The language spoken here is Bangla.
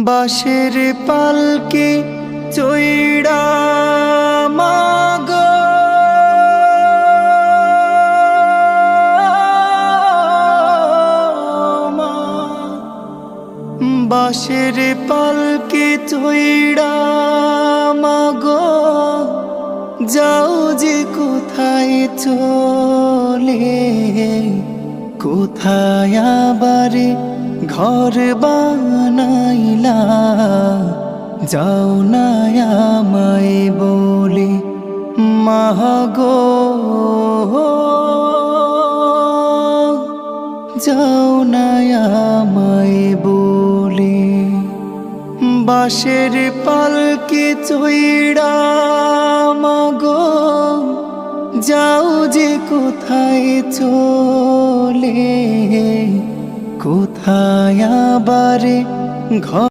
বাঁশের পালকি চইড়া মাগো মা, বাঁশের পালকি চইড়া মাগো যাও যে কোথায় চলে, কোথায় আবার ঘর বানাইলা, যাও না আমায় বলে মা গো, যাও না আমায় বলে। বাঁশের পালকি চইড়া মাগো যাও যে কোথায় চলে, কোথায় আবার ঘর